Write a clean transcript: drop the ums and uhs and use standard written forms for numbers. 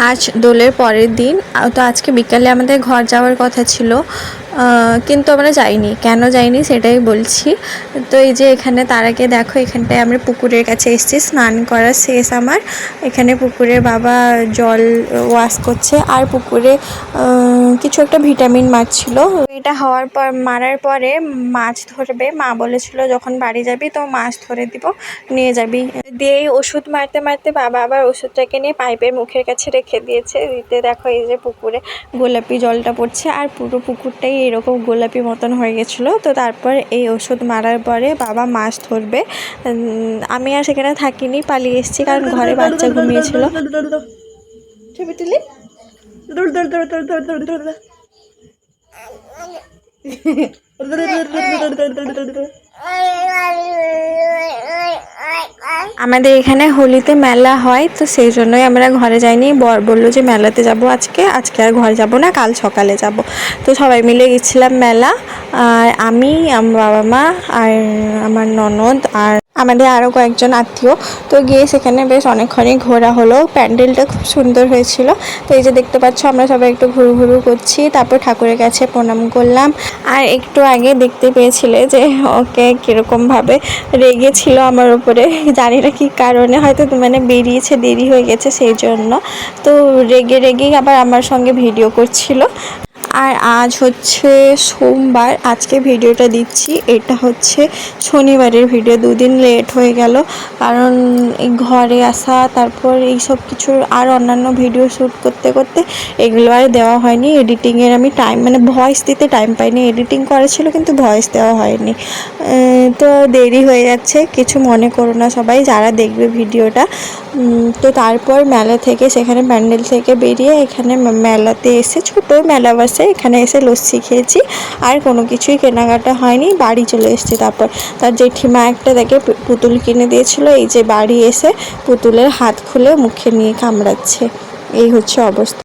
আজ দোলের পরের দিন, তো আজকে বিকালে আমাদের ঘর যাওয়ার কথা ছিল, কিন্তু আমরা যাইনি। কেন যাইনি সেটাই বলছি। তো এই যে এখানে তার আগে দেখো, এখানটায় আমরা পুকুরের কাছে এসেছি, স্নান করা শেষ আমার। এখানে পুকুরে বাবা জল ওয়াশ করছে, আর পুকুরে কিছু একটা ভিটামিন মারছিল। এটা হওয়ার পর, মারার পরে মাছ ধরবে। মা বলেছিল যখন বাড়ি যাবি তো মাছ ধরে দিব, নিয়ে যাবি। দিয়ে ওষুধ মারতে মারতে বাবা আবার ওষুধটাকে নিয়ে পাইপের মুখের কাছে রেখে দিয়েছে। দিতে দেখো এই যে পুকুরে গোলাপি জলটা পড়ছে, আর পুরো পুকুরটাই এরকম গোলাপি মতন হয়ে গেছিলো। তো তারপর এই ওষুধ মারার পরে বাবা মাছ ধরবে। আমি আর সেখানে থাকিনি, পালিয়ে এসেছি, কারণ ঘরে বাচ্চা ঘুমিয়েছিল। ছবি তুলি। আমাদের এখানে হোলিতে মেলা হয়, তো সেই জন্যই আমরা ঘরে যাইনি। বর বললো যে মেলাতে যাব আজকে আর ঘরে যাব না, কাল সকালে যাব। তো সবাই মিলে গেছিলাম মেলা, আর আমি, আমার বাবা মা, আর আমার ননদ, আর আমাদের আরও কয়েকজন আত্মীয়। তো গিয়ে সেখানে বেশ অনেকক্ষণই ঘোরা হলো। প্যান্ডেলটা খুব সুন্দর হয়েছিল। তো এই যে দেখতে পাচ্ছ, আমরা সবাই একটু ঘুরু ঘুরু করছি, তারপর ঠাকুরের কাছে প্রণাম করলাম। আর একটু আগে দেখতে পেয়েছিলে যে ওকে কীরকমভাবে রেগেছিল আমার উপরে, জানি না কী কারণে, হয়তো মানে বেরিয়েছে, দেরি হয়ে গেছে সেই জন্য। তো রেগেই আবার আমার সঙ্গে ভিডিও করছিল। আর আজ হচ্ছে সোমবার, আজকে ভিডিওটা দিচ্ছি, এটা হচ্ছে শনিবারের ভিডিও। দুদিন লেট হয়ে গেল, কারণ এই ঘরে আসা, তারপর এই সব কিছুর আর অন্যান্য ভিডিও শ্যুট করতে করতে এগুলো আর দেওয়া হয়নি। এডিটিংয়ের আমি টাইম, মানে ভয়েস দিতে টাইম পাইনি। এডিটিং করেছিল কিন্তু ভয়েস দেওয়া হয়নি। তো দেরি হয়ে যাচ্ছে, কিছু মনে করো না সবাই যারা দেখবে ভিডিওটা। তো তারপর মেলা থেকে, সেখানে প্যান্ডেল থেকে বেরিয়ে এখানে মেলাতে এসে, ছোটো মেলা বসে, এখানে এসে লস্যি খেয়েছি। আর কোনো কিছুই কেনাকাটা হয়নি, বাড়ি চলে এসেছি। তারপর তার জেঠিমা একটা দেখে পুতুল কিনে দিয়েছিল, এই যে বাড়ি এসে পুতুলের হাত খুলে মুখে নিয়ে কামড়াচ্ছে। এই হচ্ছে অবস্থা।